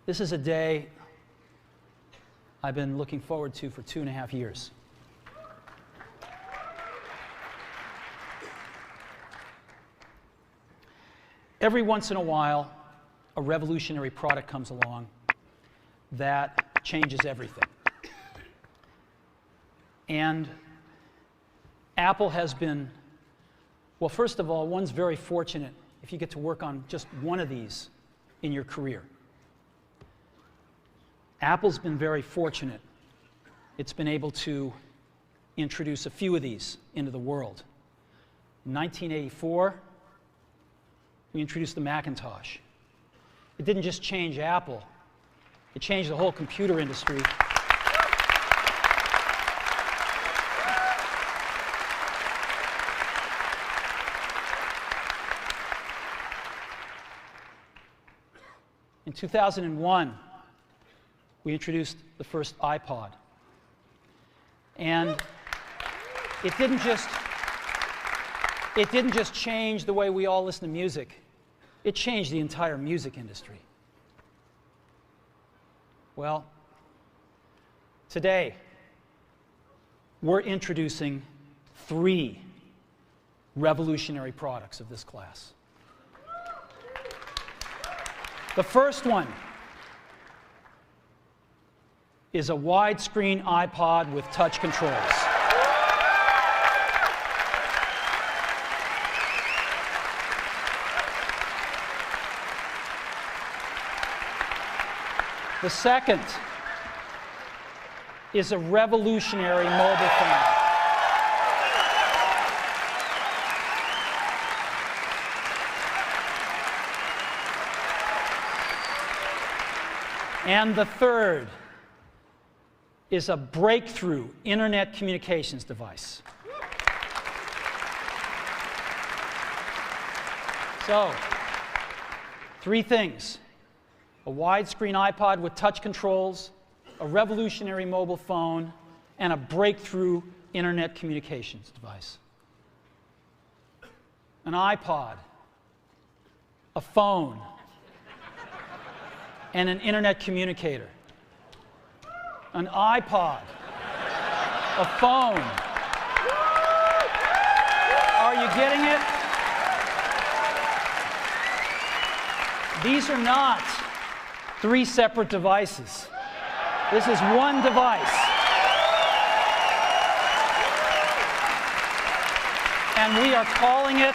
This is a day I've been looking forward to for 2.5 years. Every once in a while, a revolutionary product comes along that changes everything. And Apple has been, well, first of all, one's very fortunate if you get to work on just one of these in your career. Apple's been very fortunate. It's been able to introduce a few of these into the world. In 1984, we introduced the Macintosh. It didn't just change Apple, it changed the whole computer industry. In 2001, we introduced the first iPod. And it didn't just change the way we all listen to music. It changed the entire music industry. Well, today, we're introducing 3 revolutionary products of this class. The first one is a widescreen iPod with touch controls. The second is a revolutionary mobile phone. And the third is a breakthrough internet communications device. So, 3 things: a widescreen iPod with touch controls, a revolutionary mobile phone, and a breakthrough internet communications device. An iPod, a phone, and an internet communicator. An iPod, a phone. Are you getting it? These are not 3 separate devices. This is one device. And we are calling it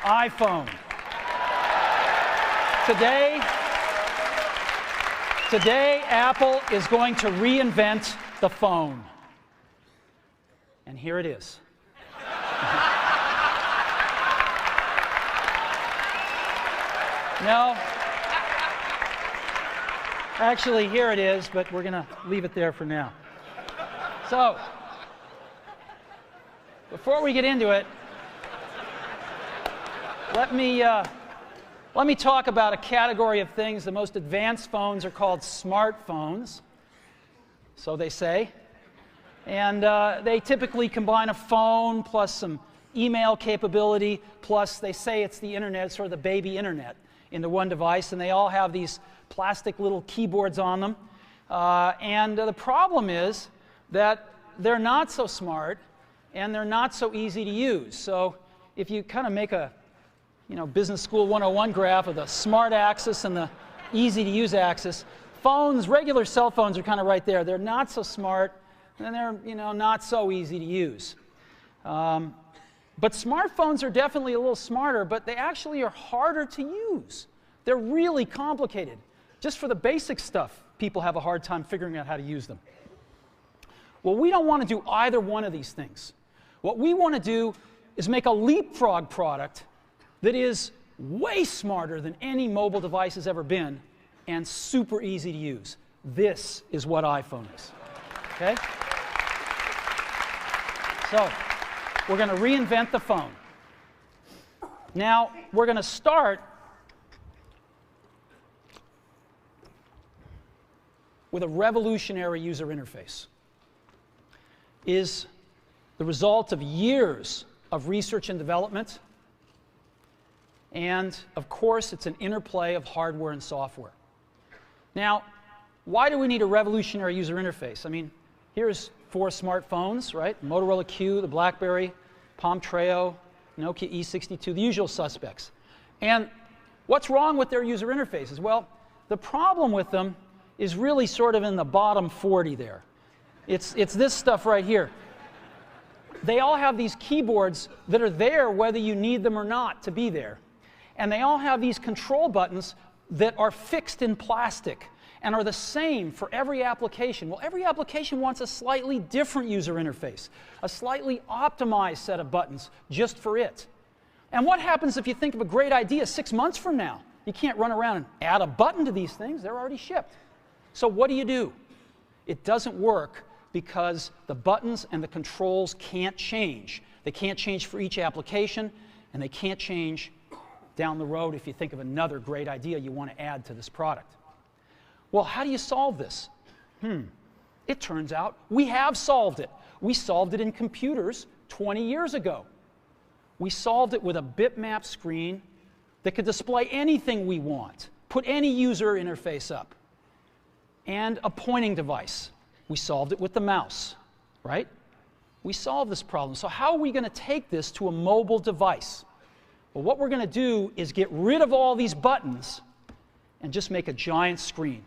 iPhone. Today, Apple is going to reinvent the phone. And here it is. No. Actually, here it is, but we're going to leave it there for now. So, before we get into it, let me talk about a category of things. The most advanced phones are called smartphones, so they say. And they typically combine a phone plus some email capability, plus they say it's the internet, sort of the baby internet, into one device, and they all have these plastic little keyboards on them. And the problem is that they're not so smart, and they're not so easy to use. So if you kind of make a Business School 101 graph of the smart axis and the easy-to-use axis, phones, regular cell phones, are kind of right there. They're not so smart, and they're not so easy to use. But smartphones are definitely a little smarter, but they actually are harder to use. They're really complicated. Just for the basic stuff, people have a hard time figuring out how to use them. Well, we don't want to do either one of these things. What we want to do is make a leapfrog product that is way smarter than any mobile device has ever been and super easy to use. This is what iPhone is. Okay? So, we're going to reinvent the phone. Now, we're going to start with a revolutionary user interface. Is the result of years of research and development. And, of course, it's an interplay of hardware and software. Now, why do we need a revolutionary user interface? I mean, here's 4 smartphones, right? Motorola Q, the BlackBerry, Palm Treo, Nokia E62, the usual suspects. And what's wrong with their user interfaces? Well, the problem with them is really sort of in the bottom 40 there. It's this stuff right here. They all have these keyboards that are there whether you need them or not to be there. And they all have these control buttons that are fixed in plastic and are the same for every application. Well, every application wants a slightly different user interface, a slightly optimized set of buttons just for it. And what happens if you think of a great idea 6 months from now? You can't run around and add a button to these things. They're already shipped. So what do? It doesn't work because the buttons and the controls can't change. They can't change for each application, and they can't change down the road if you think of another great idea you want to add to this product. Well, how do you solve this? It turns out we have solved it. We solved it in computers 20 years ago. We solved it with a bitmap screen that could display anything we want, put any user interface up, and a pointing device. We solved it with the mouse, right? We solved this problem. So how are we going to take this to a mobile device? Well, what we're going to do is get rid of all these buttons and just make a giant screen.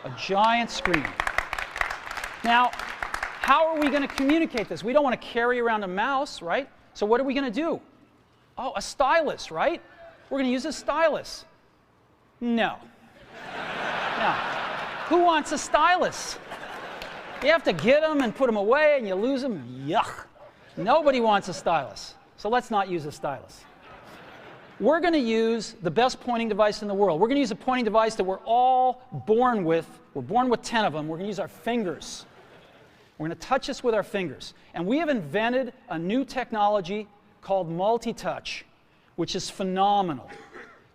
A giant screen. Now, how are we going to communicate this? We don't want to carry around a mouse, right? So what are we going to do? Oh, a stylus, right? We're going to use a stylus. No. No. Who wants a stylus? You have to get them and put them away and you lose them. Yuck. Nobody wants a stylus. So let's not use a stylus. We're going to use the best pointing device in the world. We're going to use a pointing device that we're all born with. We're born with 10 of them. We're going to use our fingers. We're going to touch this with our fingers. And we have invented a new technology called multi-touch, which is phenomenal.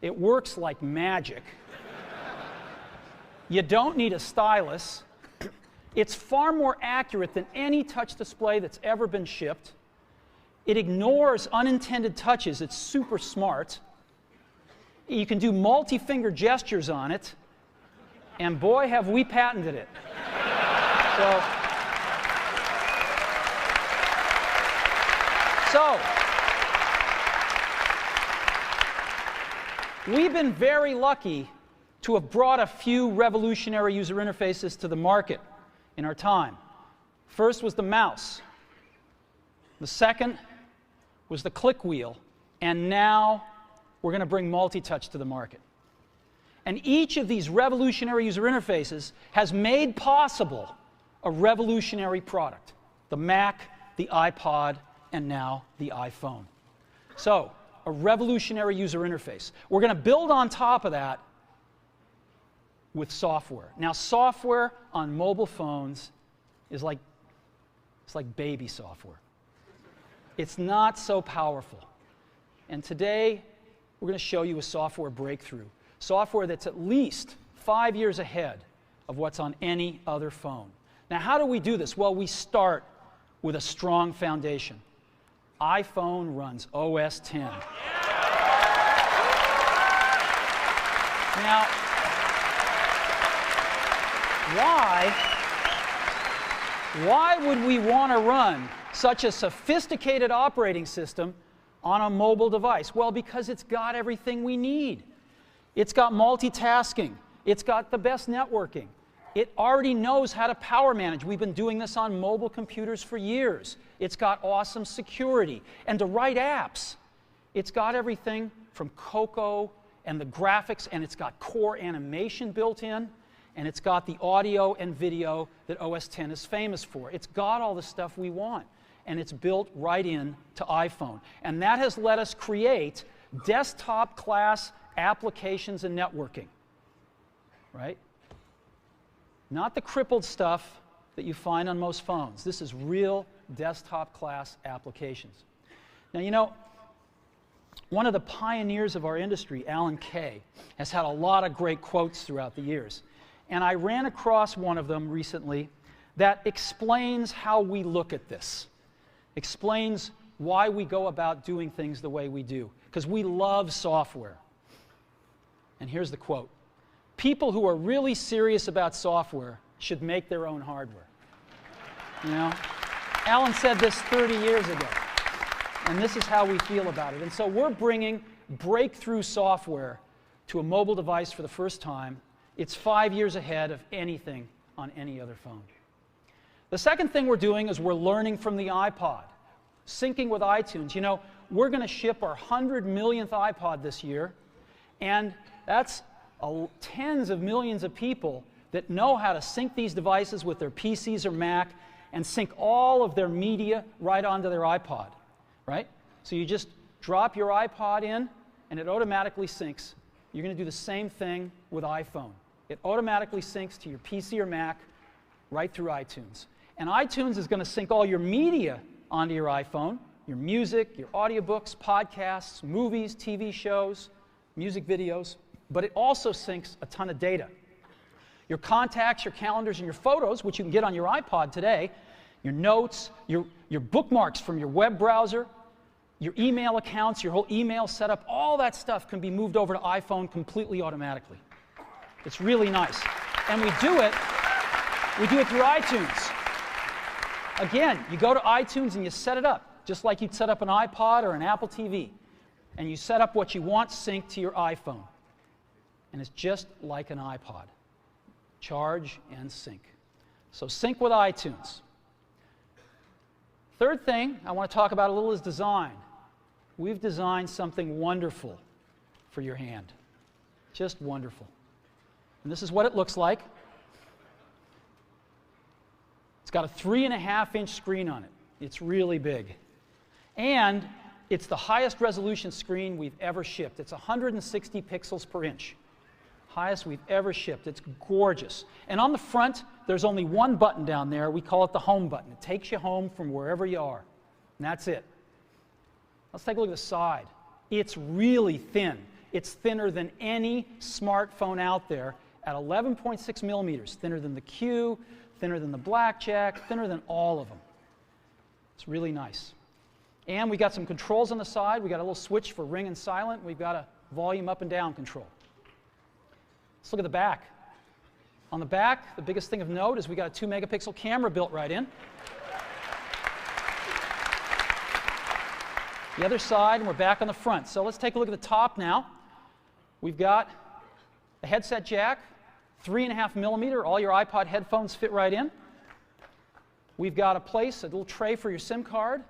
It works like magic. You don't need a stylus. It's far more accurate than any touch display that's ever been shipped. It ignores unintended touches. It's super smart. You can do multi-finger gestures on it. And boy, have we patented it. So, we've been very lucky to have brought a few revolutionary user interfaces to the market in our time. First was the mouse. The second was the click wheel. And now we're going to bring multi-touch to the market. And each of these revolutionary user interfaces has made possible a revolutionary product. The Mac, the iPod, and now the iPhone. So, a revolutionary user interface. We're going to build on top of that with software. Now, software on mobile phones is like baby software. It's not so powerful. And today, we're going to show you a software breakthrough. Software that's at least 5 years ahead of what's on any other phone. Now, how do we do this? Well, we start with a strong foundation. iPhone runs OS X. Now, why would we want to run such a sophisticated operating system on a mobile device? Well, because it's got everything we need. It's got multitasking. It's got the best networking. It already knows how to power manage. We've been doing this on mobile computers for years. It's got awesome security. And to write apps, it's got everything from Cocoa and the graphics, and it's got core animation built in, and it's got the audio and video that OS X is famous for. It's got all the stuff we want, and it's built right in to iPhone. And that has let us create desktop-class applications and networking, right? Not the crippled stuff that you find on most phones. This is real desktop-class applications. Now, you know, one of the pioneers of our industry, Alan Kay, has had a lot of great quotes throughout the years. And I ran across one of them recently that explains how we look at this, explains why we go about doing things the way we do, because we love software. And here's the quote. people who are really serious about software should make their own hardware. You know? Alan said this 30 years ago, and this is how we feel about it. And so we're bringing breakthrough software to a mobile device for the first time. It's 5 years ahead of anything on any other phone. The second thing we're doing is we're learning from the iPod, syncing with iTunes. You know, we're going to ship our 100 millionth iPod this year, and that's tens of millions of people that know how to sync these devices with their PCs or Mac and sync all of their media right onto their iPod, right? So you just drop your iPod in, and it automatically syncs. You're going to do the same thing with iPhone. It automatically syncs to your PC or Mac right through iTunes. And iTunes is going to sync all your media onto your iPhone, your music, your audiobooks, podcasts, movies, TV shows, music videos, but it also syncs a ton of data. Your contacts, your calendars, and your photos, which you can get on your iPod today, your notes, your bookmarks from your web browser, your email accounts, your whole email setup, all that stuff can be moved over to iPhone completely automatically. It's really nice. And we do it through iTunes. Again, you go to iTunes and you set it up, just like you'd set up an iPod or an Apple TV. And you set up what you want synced to your iPhone. And it's just like an iPod. Charge and sync. So sync with iTunes. Third thing I want to talk about a little is design. We've designed something wonderful for your hand. Just wonderful. And this is what it looks like. It's got a 3.5-inch screen on it. It's really big. And it's the highest resolution screen we've ever shipped. It's 160 pixels per inch. Highest we've ever shipped. It's gorgeous. And on the front, there's only one button down there. We call it the home button. It takes you home from wherever you are. And that's it. Let's take a look at the side. It's really thin. It's thinner than any smartphone out there at 11.6 millimeters. Thinner than the Q, thinner than the Blackjack, thinner than all of them. It's really nice. And we got some controls on the side. We got a little switch for ring and silent. We've got a volume up and down control. Let's look at the back. On the back, the biggest thing of note is we got a 2-megapixel camera built right in. The other side, and we're back on the front. So let's take a look at the top now. We've got a headset jack, 3.5 millimeter. All your iPod headphones fit right in. We've got a little tray for your SIM card.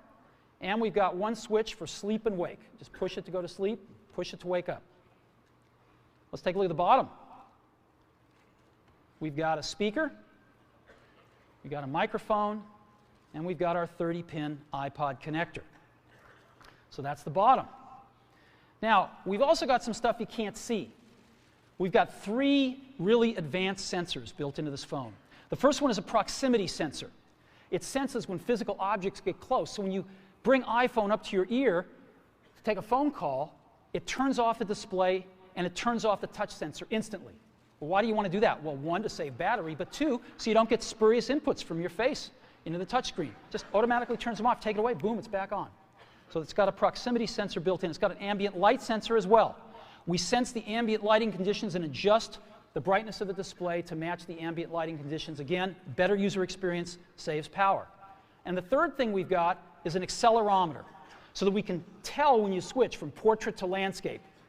And we've got one switch for sleep and wake. Just push it to go to sleep, push it to wake up. Let's take a look at the bottom. We've got a speaker, we've got a microphone, and we've got our 30-pin iPod connector. So that's the bottom. Now, we've also got some stuff you can't see. We've got 3 really advanced sensors built into this phone. The first one is a proximity sensor. It senses when physical objects get close. So when you bring iPhone up to your ear to take a phone call, it turns off the display and it turns off the touch sensor instantly. Well, why do you want to do that? Well, 1, to save battery, but 2, so you don't get spurious inputs from your face into the touch screen. Just automatically turns them off, take it away, boom, it's back on. So it's got a proximity sensor built in. It's got an ambient light sensor as well. We sense the ambient lighting conditions and adjust the brightness of the display to match the ambient lighting conditions. Again, better user experience, saves power. And the third thing we've got is an accelerometer, so that we can tell when you switch from portrait to landscape.